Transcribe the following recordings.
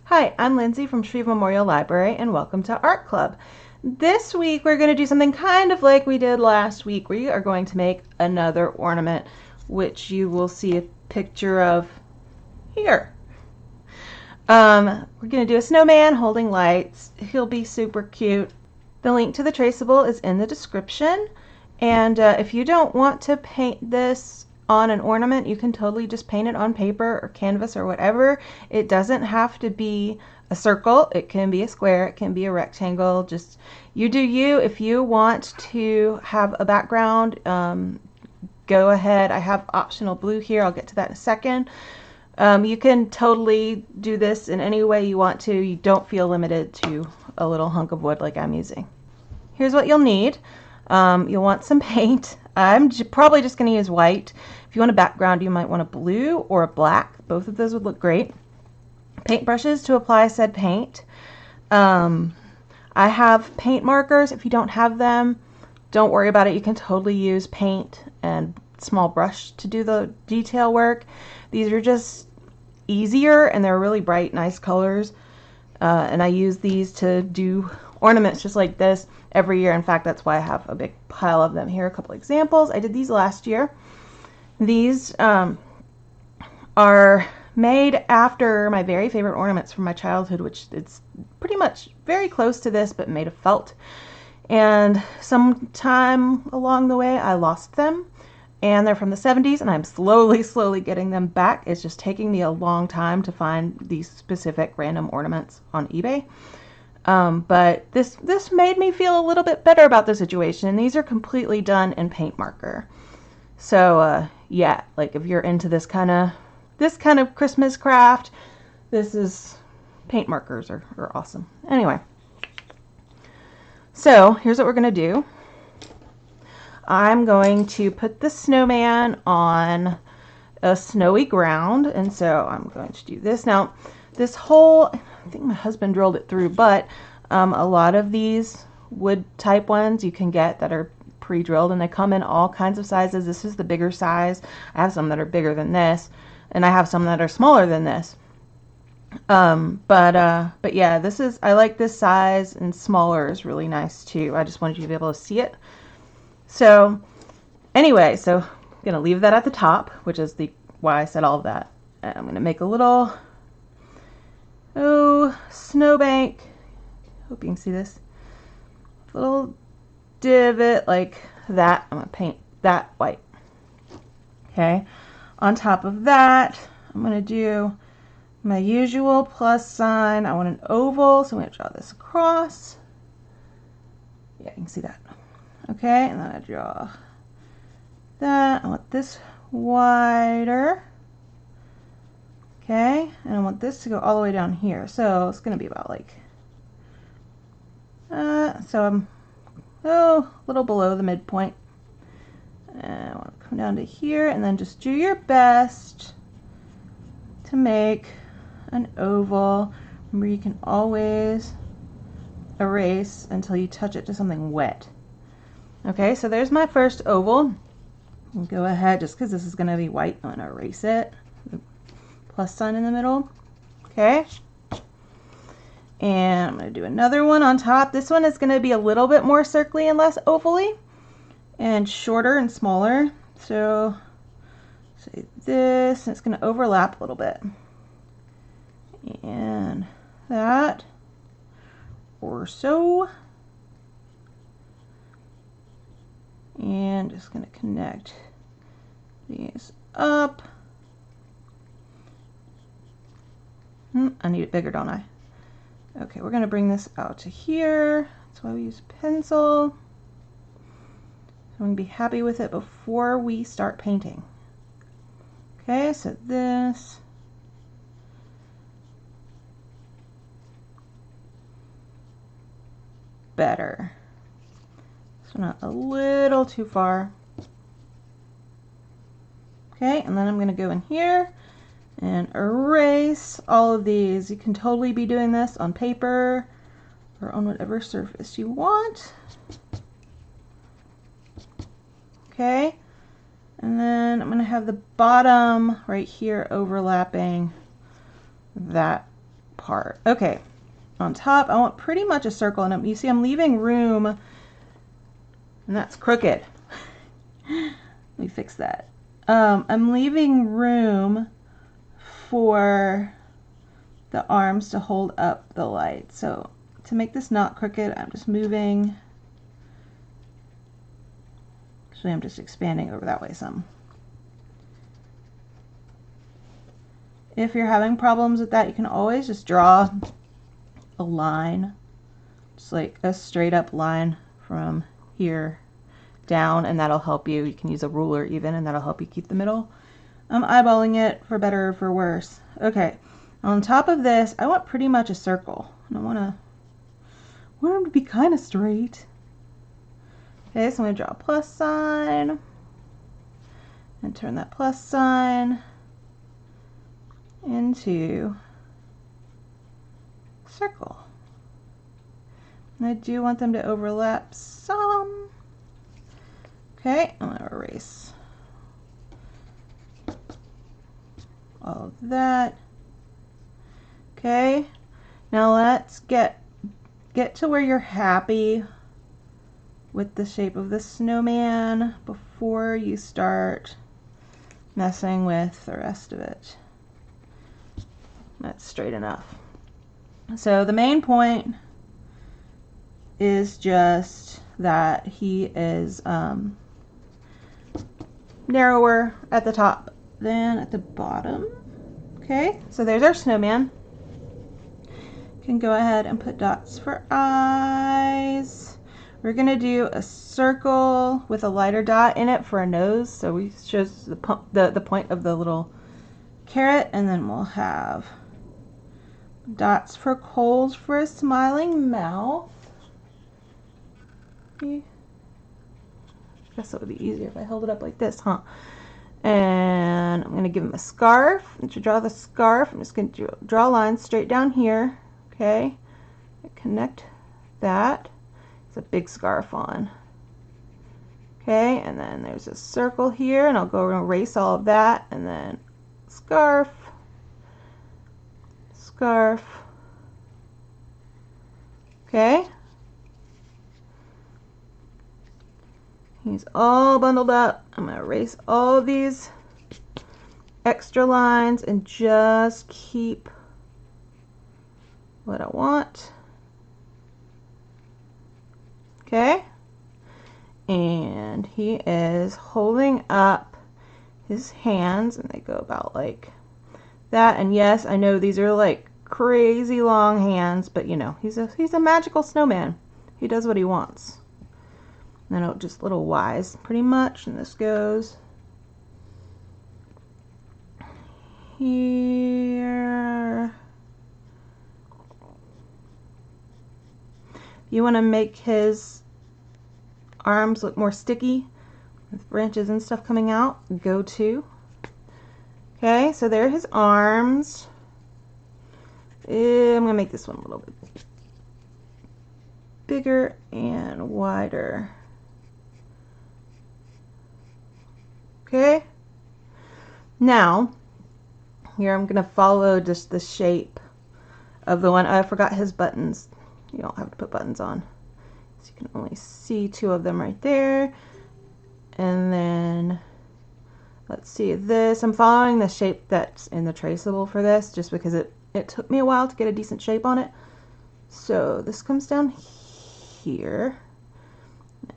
Hi, I'm Lindsay from Shreve Memorial Library and welcome to Art Club. This week we're going to do something kind of like we did last week. We are going to make another ornament, which you will see a picture of here. We're going to do a snowman holding lights. He'll be super cute. The link to the traceable is in the description. And if you don't want to paint this on an ornament, you can totally just paint it on paper or canvas or whatever. It doesn't have to be a circle. It can be a square. It can be a rectangle. Just you do you. If you want to have a background, go ahead. I have optional blue here. I'll get to that in a second. You can totally do this in any way you want to. You don't feel limited to a little hunk of wood like I'm using. Here's what you'll need. You'll want some paint. I'm probably just going to use white. If you want a background, you might want a blue or a black. Both of those would look great. Paintbrushes to apply said paint. I have paint markers. If you don't have them, don't worry about it. You can totally use paint and small brush to do the detail work. These are just easier and they're really bright, nice colors. And I use these to do ornaments just like this every year. In fact, that's why I have a big pile of them here. A couple examples. I did these last year. These are made after my very favorite ornaments from my childhood, which it's pretty much very close to this, but made of felt. And sometime along the way, I lost them. And they're from the 70s, and I'm slowly getting them back. It's just taking me a long time to find these specific random ornaments on eBay. But this made me feel a little bit better about the situation. And these are completely done in paint marker. So yeah, like if you're into this kind of Christmas craft, this is paint markers are awesome. Anyway, so here's what we're gonna do. I'm going to put the snowman on a snowy ground, and so I'm going to do this. Now, this hole, I think my husband drilled it through, but a lot of these wood type ones you can get that are pre-drilled, and they come in all kinds of sizes. This is the bigger size. I have some that are bigger than this, and I have some that are smaller than this. But yeah, I like this size, and smaller is really nice too. I just wanted you to be able to see it. So anyway, so I'm going to leave that at the top, which is why I said all of that. And I'm going to make a little, snowbank. Hope you can see this. Little divot like that. I'm going to paint that white. Okay. On top of that, I'm going to do my usual plus sign. I want an oval, so I'm going to draw this across. Yeah, you can see that. Okay, and then I draw that. I want this wider. Okay, and I want this to go all the way down here. So it's going to be about like, so I'm a little below the midpoint. And I want to come down to here, and then just do your best to make an oval. Remember, you can always erase until you touch it to something wet. Okay, so there's my first oval. I'll go ahead, just because this is going to be white, I'm going to erase it. The plus sign in the middle. Okay. And I'm going to do another one on top. This one is going to be a little bit more circly and less ovally, and shorter and smaller. So say this, and it's going to overlap a little bit. And that, or so. And just going to connect these up. I need it bigger, don't I? Okay, we're going to bring this out to here. That's why we use pencil. I'm going to be happy with it before we start painting. Okay, so this. Better. So not a little too far. Okay, and then I'm going to go in here and erase all of these. You can totally be doing this on paper or on whatever surface you want. Okay, and then I'm going to have the bottom right here overlapping that part. Okay, on top I want pretty much a circle, and you see I'm leaving room, and that's crooked. Let me fix that. I'm leaving room for the arms to hold up the light. So to make this not crooked, I'm just moving. Actually, I'm just expanding over that way some. If you're having problems with that, you can always just draw a line, just like a straight up line from here down, and that'll help you. You can use a ruler even, and that'll help you keep the middle. I'm eyeballing it for better or for worse. Okay, on top of this, I want pretty much a circle. And I want them to be kind of straight. Okay, so I'm going to draw a plus sign and turn that plus sign into a circle. And I do want them to overlap some. Okay, I'm going to erase all of that. Okay, now let's get to where you're happy with the shape of the snowman before you start messing with the rest of it. That's straight enough. So the main point is just that he is narrower at the top than at the bottom. Okay, so there's our snowman. Can go ahead and put dots for eyes. We're going to do a circle with a lighter dot in it for a nose, so we shows the point of the little carrot, and then we'll have dots for coals for a smiling mouth. I guess it would be easier if I held it up like this, huh? And I'm going to give him a scarf. And to draw the scarf, I'm just going to draw lines straight down here. Okay, connect that. It's a big scarf on. Okay, and then there's a circle here, and I'll go and erase all of that, and then scarf, scarf. Okay, he's all bundled up. I'm going to erase all of these extra lines and just keep what I want. Okay, and he is holding up his hands, and they go about like that. And yes, I know these are like crazy long hands, but you know, he's a magical snowman. He does what he wants. And then just little Y's pretty much, and this goes here. You want to make his arms look more sticky with branches and stuff coming out, go to. Okay, so there are his arms. I'm going to make this one a little bit bigger and wider. Okay, now here I'm going to follow just the shape of the one. I forgot his buttons. You don't have to put buttons on. So you can only see two of them right there. And then let's see this. I'm following the shape that's in the traceable for this just because it took me a while to get a decent shape on it. So this comes down here.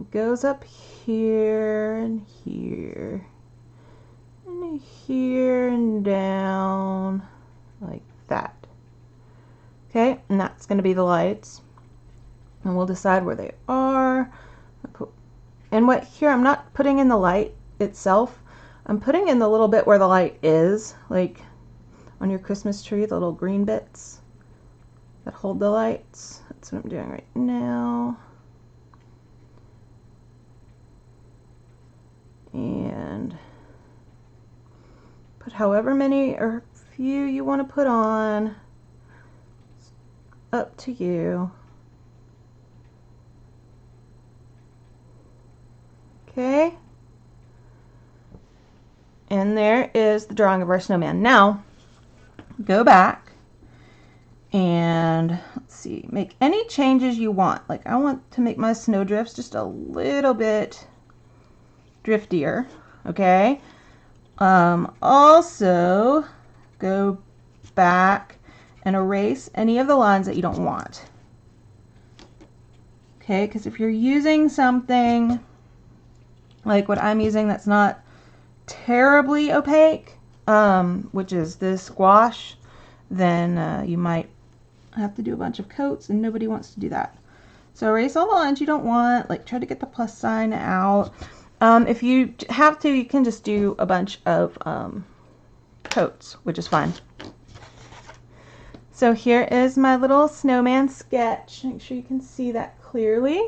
It goes up here and here. And here and down like that. Okay, and that's going to be the lights. And we'll decide where they are. And what here, I'm not putting in the light itself. I'm putting in the little bit where the light is, like on your Christmas tree, the little green bits that hold the lights. That's what I'm doing right now. And put however many or few you want to put on. It's up to you. Okay. And there is the drawing of our snowman. Now, go back And let's see, make any changes you want. Like I want to make my snowdrifts just a little bit driftier, okay? Also go back and erase any of the lines that you don't want. Okay, because if you're using something like what I'm using that's not terribly opaque, which is this gouache, then you might have to do a bunch of coats, and nobody wants to do that. So erase all the lines you don't want, like try to get the plus sign out. If you have to, you can just do a bunch of coats, which is fine. So here is my little snowman sketch. Make sure you can see that clearly.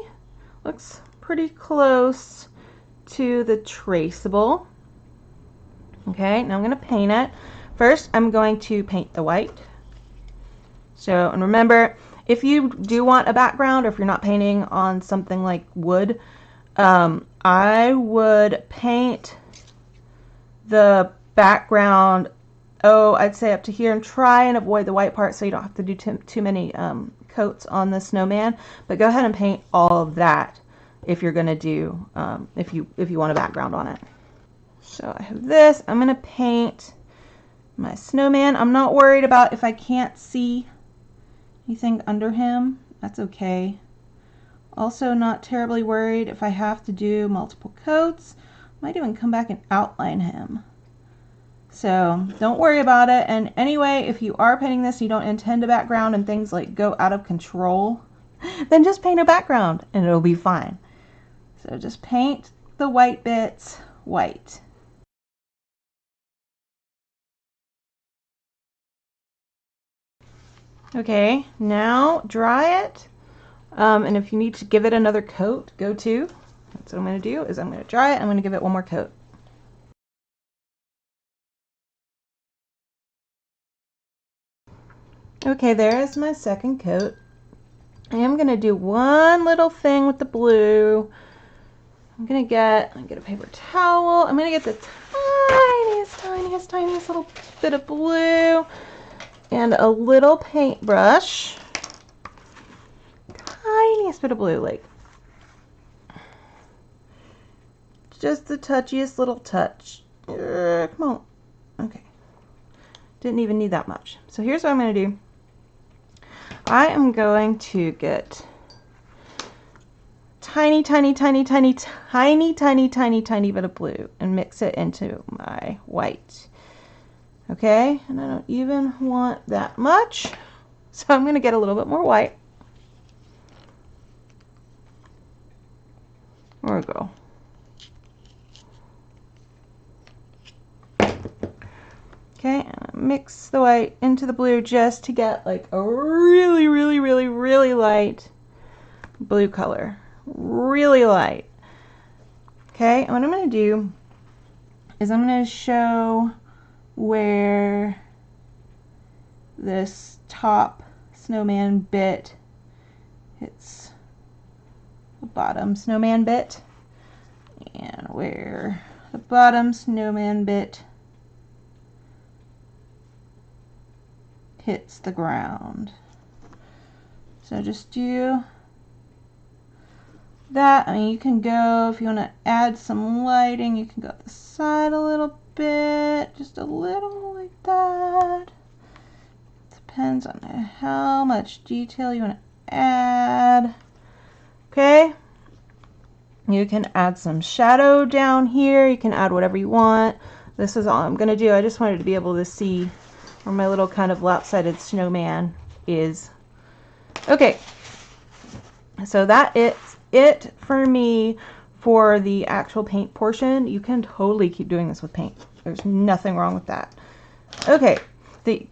Looks pretty close to the traceable. Okay, now I'm going to paint it. First, I'm going to paint the white. So, and remember, if you do want a background, or if you're not painting on something like wood, I would paint the background, I'd say up to here, and try and avoid the white part so you don't have to do too many coats on the snowman. But go ahead and paint all of that if you're going to do, if you want a background on it. So I have this. I'm going to paint my snowman. I'm not worried about if I can't see anything under him. That's okay. Also not terribly worried if I have to do multiple coats. Might even come back and outline him. So don't worry about it. And anyway, if you are painting this, you don't intend a background and things like go out of control, then just paint a background and it'll be fine. So just paint the white bits white. Okay, now dry it. And if you need to give it another coat, go to. That's what I'm going to do, is I'm going to dry it. I'm going to give it one more coat. Okay, there is my second coat. I am going to do one little thing with the blue. I'm going to get a paper towel. I'm going to get the tiniest little bit of blue and a little paintbrush. Tiniest bit of blue, like just the touchiest little touch. Come on. Okay. Didn't even need that much. So here's what I'm going to do. I am going to get tiny bit of blue and mix it into my white. Okay, and I don't even want that much, so I'm going to get a little bit more white. There we go. Okay, and I mix the white into the blue just to get like a really light blue color. Really light. Okay, and what I'm going to do is I'm going to show where this top snowman bit hits the bottom snowman bit, and where the bottom snowman bit hits the ground. So just do that. I mean, you can go, if you want to add some lighting, you can go up the side a little bit, just a little like that. Depends on how much detail you want to add. Okay, you can add some shadow down here. You can add whatever you want. This is all I'm going to do. I just wanted to be able to see where my little kind of lopsided snowman is. Okay, so that is it for me for the actual paint portion. You can totally keep doing this with paint. There's nothing wrong with that. Okay,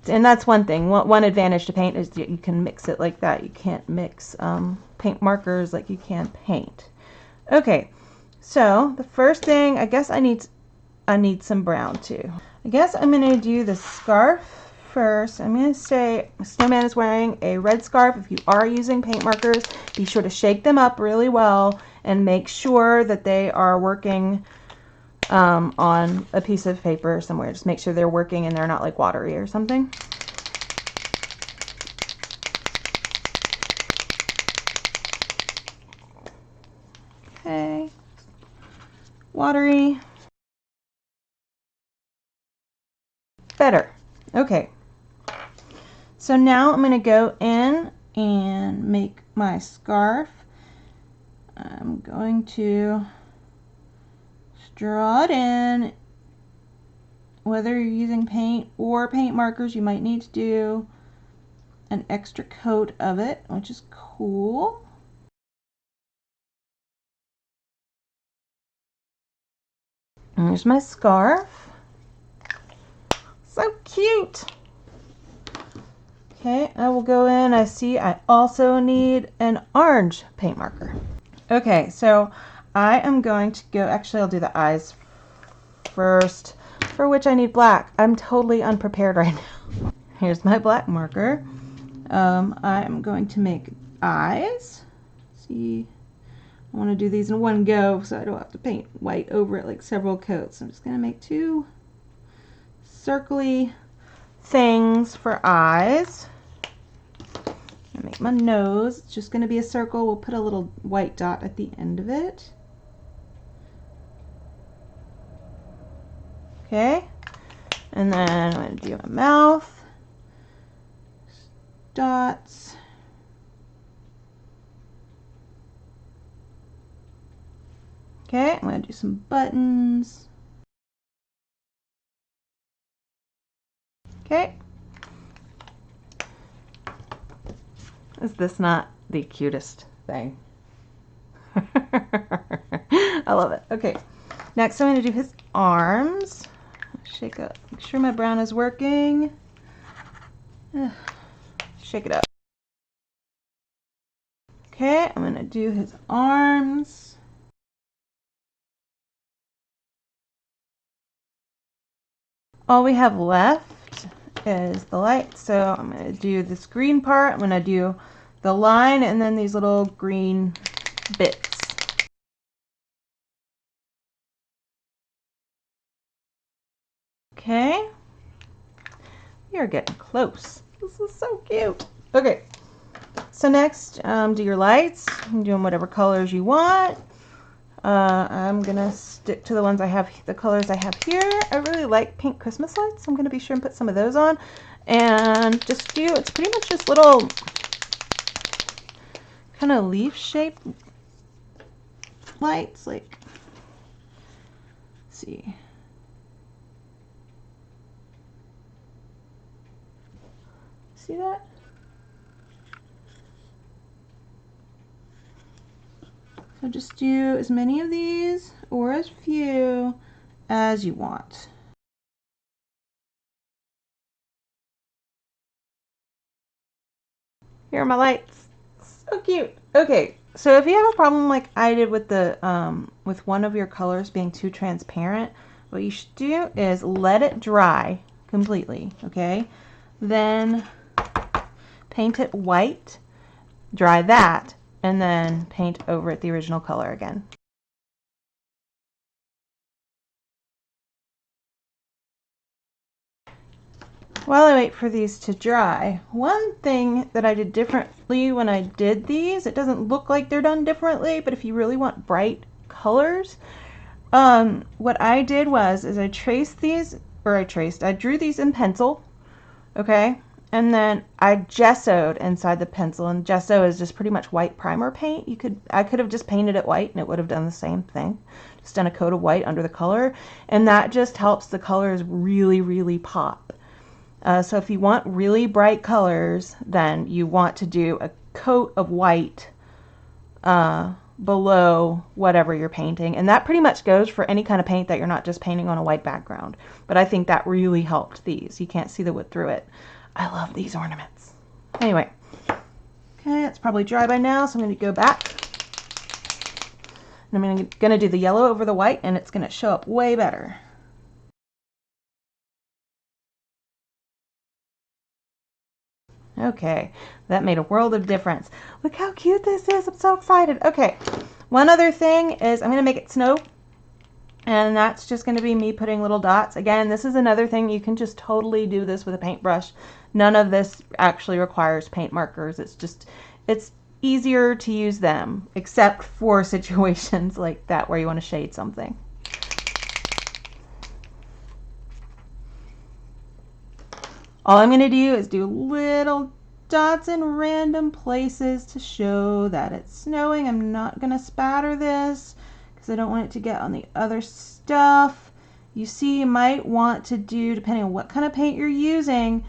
and that's one thing. One advantage to paint is that you can mix it like that. You can't mix paint markers like you can paint. Okay, so the first thing, I guess I need some brown too. I guess I'm going to do the scarf first. I'm going to say Snowman is wearing a red scarf. If you are using paint markers, be sure to shake them up really well and make sure that they are working on a piece of paper somewhere. Just make sure they're working and they're not like watery or something. watery. Better. Okay. So now I'm going to go in and make my scarf. I'm going to draw it in. Whether you're using paint or paint markers, you might need to do an extra coat of it, which is cool. And here's my scarf. So cute. Okay, I will go in. I see I also need an orange paint marker. Okay, so I am going to go, actually I'll do the eyes first, for which I need black. I'm totally unprepared right now. Here's my black marker. I'm going to make eyes. See, I want to do these in one go so I don't have to paint white over it like several coats. I'm just going to make two circly things for eyes. I make my nose. It's just going to be a circle. We'll put a little white dot at the end of it. Okay, and then I'm going to do my mouth, dots. Okay, I'm going to do some buttons. Okay. Is this not the cutest thing? I love it. Okay, next I'm going to do his arms. Shake up. Make sure my brown is working. Shake it up. Okay, I'm going to do his arms. All we have left is the light, so I'm going to do this green part. I'm going to do the line and then these little green bits. Okay, we are getting close. This is so cute. Okay, so next, do your lights. I'm doing whatever colors you want. I'm gonna stick to the ones I have, the colors I have here. I really like pink Christmas lights, so I'm gonna be sure and put some of those on. And just do, it's pretty much just little kind of leaf shaped lights, like, let's see. See that? So just do as many of these or as few as you want. Here are my lights. So cute. Okay, so if you have a problem like I did with the with one of your colors being too transparent, what you should do is let it dry completely, okay? Then paint it white, dry that, and then paint over it the original color again. While I wait for these to dry, one thing that I did differently when I did these, it doesn't look like they're done differently, but if you really want bright colors, what I did was I traced these, or I drew these in pencil, okay? And then I gessoed inside the pencil, and gesso is just pretty much white primer paint. I could have just painted it white and it would have done the same thing. Just done a coat of white under the color, and that just helps the colors really, really pop. So if you want really bright colors, then you want to do a coat of white below whatever you're painting. And that pretty much goes for any kind of paint that you're not just painting on a white background. But I think that really helped these. You can't see the wood through it. I love these ornaments. Anyway, okay, it's probably dry by now, so I'm going to go back. And I'm going to do the yellow over the white, and it's going to show up way better. Okay, that made a world of difference. Look how cute this is. I'm so excited. Okay, one other thing is I'm going to make it snow. And that's just going to be me putting little dots. Again, this is another thing. You can just totally do this with a paintbrush. None of this actually requires paint markers. It's easier to use them, except for situations like that where you want to shade something. All I'm going to do is do little dots in random places to show that it's snowing. I'm not going to spatter this because I don't want it to get on the other stuff. You see, you might want to do, depending on what kind of paint you're using,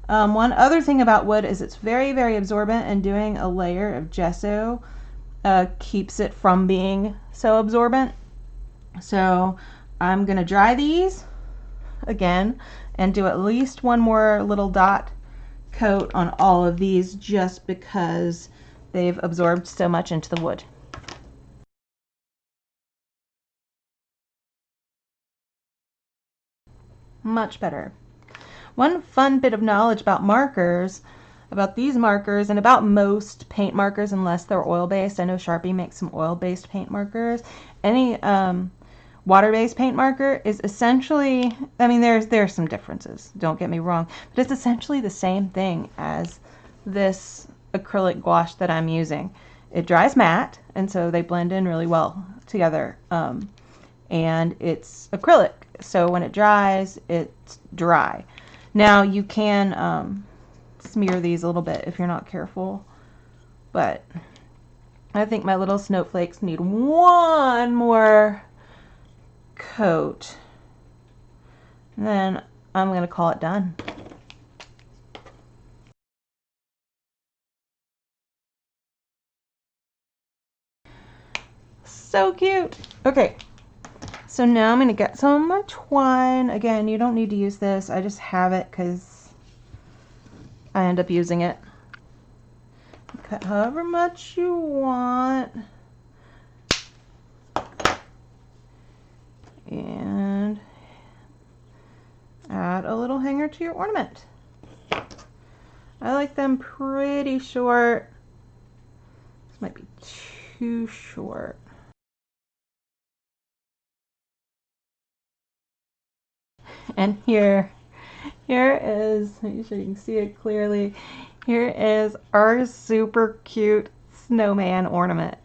one other thing about wood is it's very, very absorbent, and doing a layer of gesso keeps it from being so absorbent. So I'm going to dry these again and do at least one more little dot coat on all of these just because they've absorbed so much into the wood. Much better. One fun bit of knowledge about markers, about these markers and about most paint markers unless they're oil-based. I know Sharpie makes some oil-based paint markers. Any water-based paint marker is essentially, I mean, there's some differences, don't get me wrong, but it's essentially the same thing as this acrylic gouache that I'm using. It dries matte, and so they blend in really well together, and it's acrylic, so when it dries, it's dry. Now you can smear these a little bit if you're not careful, but I think my little snowflakes need one more coat, and then I'm going to call it done. So cute. Okay, so now I'm going to get some of my twine. Again, you don't need to use this. I just have it because I end up using it. Cut however much you want. And add a little hanger to your ornament. I like them pretty short. This might be too short. And here is, make sure you can see it clearly, here is our super cute snowman ornament.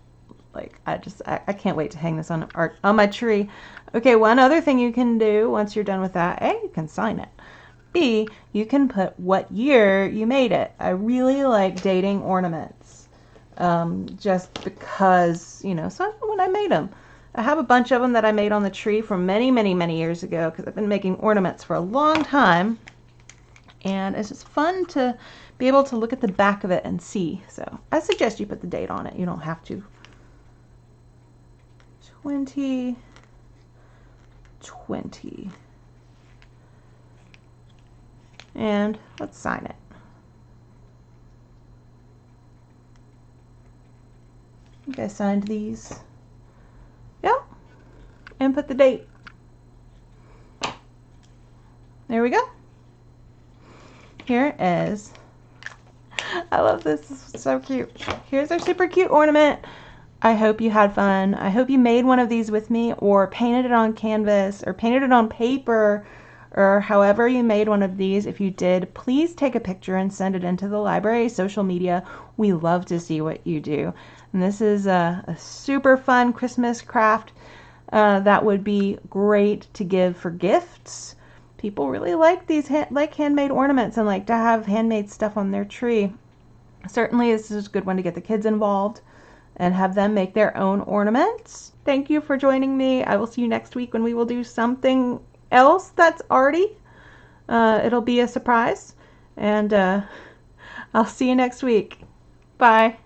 Like, I can't wait to hang this on my tree. Okay, one other thing you can do once you're done with that, A, you can sign it. B, you can put what year you made it. I really like dating ornaments, just because, you know, so when I made them. I have a bunch of them that I made on the tree from many, many, many years ago because I've been making ornaments for a long time. And it's just fun to be able to look at the back of it and see. So I suggest you put the date on it. You don't have to. 2020. And let's sign it. I think I signed these. Yep. And put the date. There we go. Here is, I love this. This is so cute. Here's our super cute ornament. I hope you had fun. I hope you made one of these with me or painted it on canvas or painted it on paper or however you made one of these. If you did, please take a picture and send it into the library social media. We love to see what you do. And this is a super fun Christmas craft that would be great to give for gifts. People really like these handmade ornaments and like to have handmade stuff on their tree. Certainly this is a good one to get the kids involved and have them make their own ornaments. Thank you for joining me. I will see you next week when we will do something else that's arty. It'll be a surprise, and I'll see you next week. Bye.